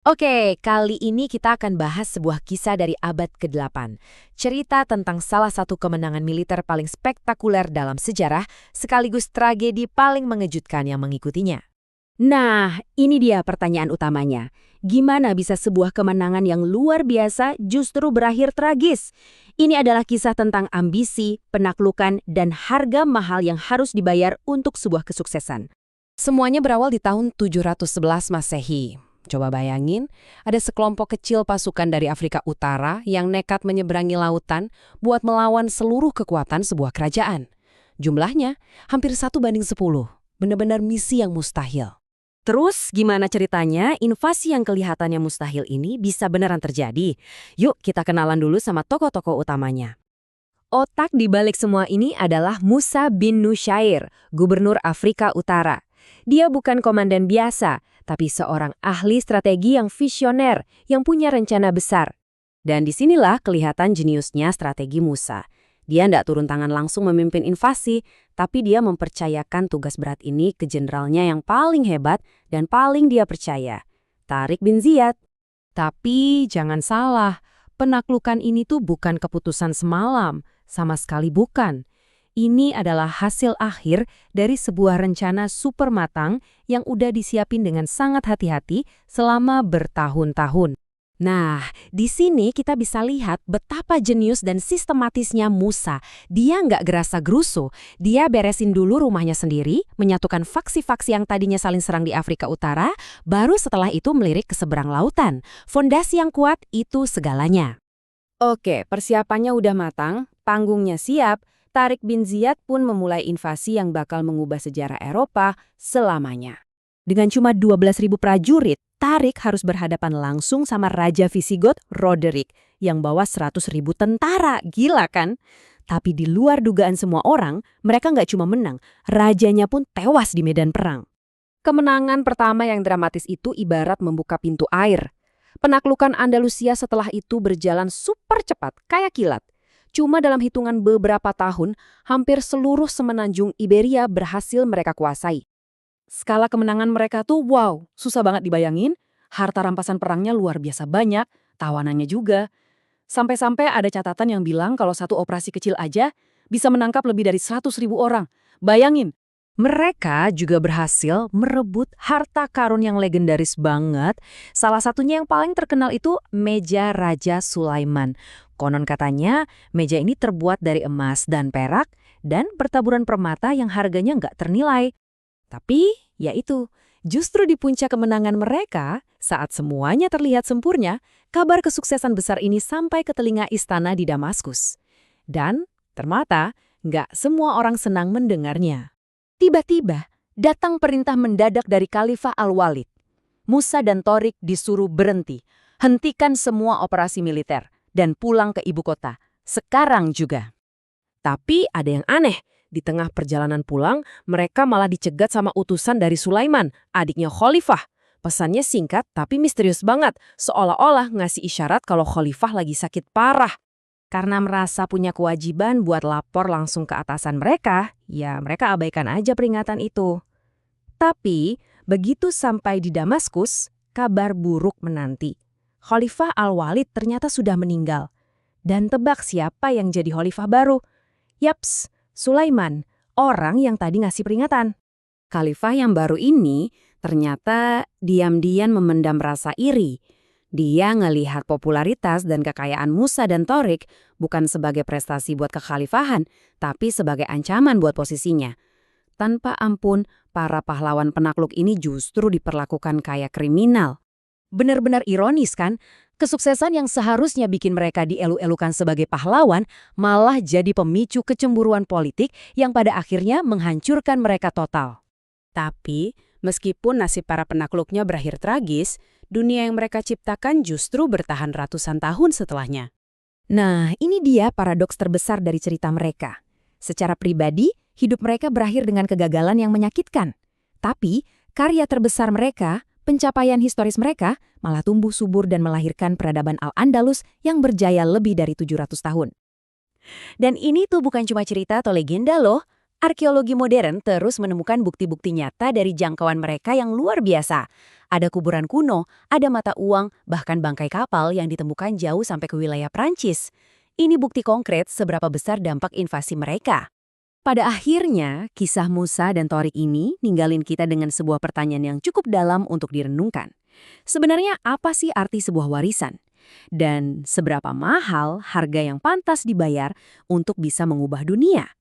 Oke, kali ini kita akan bahas sebuah kisah dari abad ke-8. Cerita tentang salah satu kemenangan militer paling spektakuler dalam sejarah, sekaligus tragedi paling mengejutkan yang mengikutinya. Nah, ini dia pertanyaan utamanya. Gimana bisa sebuah kemenangan yang luar biasa justru berakhir tragis? Ini adalah kisah tentang ambisi, penaklukan, dan harga mahal yang harus dibayar untuk sebuah kesuksesan. Semuanya berawal di tahun 711 Masehi. Coba bayangin, ada sekelompok kecil pasukan dari Afrika Utara yang nekat menyeberangi lautan buat melawan seluruh kekuatan sebuah kerajaan. Jumlahnya hampir 1:10, benar-benar misi yang mustahil. Terus, gimana ceritanya invasi yang kelihatannya mustahil ini bisa beneran terjadi? Yuk, kita kenalan dulu sama tokoh-tokoh utamanya. Otak di balik semua ini adalah Musa bin Nusyair, gubernur Afrika Utara. Dia bukan komandan biasa, tapi seorang ahli strategi yang visioner, yang punya rencana besar. Dan disinilah kelihatan jeniusnya strategi Musa. Dia tidak turun tangan langsung memimpin invasi, tapi dia mempercayakan tugas berat ini ke jenderalnya yang paling hebat dan paling dia percaya, Tariq bin Ziyad. Tapi jangan salah, penaklukan ini tuh bukan keputusan semalam, sama sekali bukan. Ini adalah hasil akhir dari sebuah rencana super matang yang udah disiapin dengan sangat hati-hati selama bertahun-tahun. Nah, di sini kita bisa lihat betapa jenius dan sistematisnya Musa. Dia nggak gerasa-gerusu, dia beresin dulu rumahnya sendiri, menyatukan faksi-faksi yang tadinya saling serang di Afrika Utara, baru setelah itu melirik ke seberang lautan. Fondasi yang kuat itu segalanya. Oke, persiapannya udah matang, panggungnya siap, Tariq bin Ziyad pun memulai invasi yang bakal mengubah sejarah Eropa selamanya. Dengan cuma 12.000 prajurit, Tariq harus berhadapan langsung sama Raja Visigoth Roderick yang bawa 100.000 tentara. Gila kan? Tapi di luar dugaan semua orang, mereka nggak cuma menang, rajanya pun tewas di medan perang. Kemenangan pertama yang dramatis itu ibarat membuka pintu air. Penaklukan Andalusia setelah itu berjalan super cepat, kayak kilat. Cuma dalam hitungan beberapa tahun, hampir seluruh semenanjung Iberia berhasil mereka kuasai. Skala kemenangan mereka tuh wow, susah banget dibayangin. Harta rampasan perangnya luar biasa banyak, tawanannya juga. Sampai-sampai ada catatan yang bilang kalau satu operasi kecil aja bisa menangkap lebih dari 100.000 orang. Bayangin. Mereka juga berhasil merebut harta karun yang legendaris banget. Salah satunya yang paling terkenal itu meja Raja Sulaiman. Konon katanya, meja ini terbuat dari emas dan perak dan bertaburan permata yang harganya nggak ternilai. Tapi, ya itu, justru di puncak kemenangan mereka, saat semuanya terlihat sempurna, kabar kesuksesan besar ini sampai ke telinga istana di Damaskus. Dan, ternyata, nggak semua orang senang mendengarnya. Tiba-tiba, datang perintah mendadak dari Khalifah Al-Walid. Musa dan Tariq disuruh berhenti, hentikan semua operasi militer, dan pulang ke ibu kota, sekarang juga. Tapi ada yang aneh, di tengah perjalanan pulang, mereka malah dicegat sama utusan dari Sulaiman, adiknya Khalifah. Pesannya singkat tapi misterius banget, seolah-olah ngasih isyarat kalau Khalifah lagi sakit parah. Karena merasa punya kewajiban buat lapor langsung ke atasan mereka, ya mereka abaikan aja peringatan itu. Tapi, begitu sampai di Damaskus, kabar buruk menanti. Khalifah Al-Walid ternyata sudah meninggal. Dan tebak siapa yang jadi khalifah baru? Yaps, Sulaiman, orang yang tadi ngasih peringatan. Khalifah yang baru ini ternyata diam-diam memendam rasa iri. Dia ngelihat popularitas dan kekayaan Musa dan Tariq bukan sebagai prestasi buat kekhalifahan, tapi sebagai ancaman buat posisinya. Tanpa ampun, para pahlawan penakluk ini justru diperlakukan kayak kriminal. Benar-benar ironis kan? Kesuksesan yang seharusnya bikin mereka dielu-elukan sebagai pahlawan malah jadi pemicu kecemburuan politik yang pada akhirnya menghancurkan mereka total. Tapi, meskipun nasib para penakluknya berakhir tragis, dunia yang mereka ciptakan justru bertahan ratusan tahun setelahnya. Nah, ini dia paradoks terbesar dari cerita mereka. Secara pribadi, hidup mereka berakhir dengan kegagalan yang menyakitkan. Tapi, karya terbesar mereka, pencapaian historis mereka, malah tumbuh subur dan melahirkan peradaban Al-Andalus yang berjaya lebih dari 700 tahun. Dan ini tuh bukan cuma cerita atau legenda loh. Arkeologi modern terus menemukan bukti-bukti nyata dari jangkauan mereka yang luar biasa. Ada kuburan kuno, ada mata uang, bahkan bangkai kapal yang ditemukan jauh sampai ke wilayah Prancis. Ini bukti konkret seberapa besar dampak invasi mereka. Pada akhirnya, kisah Musa dan Torik ini ninggalin kita dengan sebuah pertanyaan yang cukup dalam untuk direnungkan. Sebenarnya apa sih arti sebuah warisan? Dan seberapa mahal harga yang pantas dibayar untuk bisa mengubah dunia?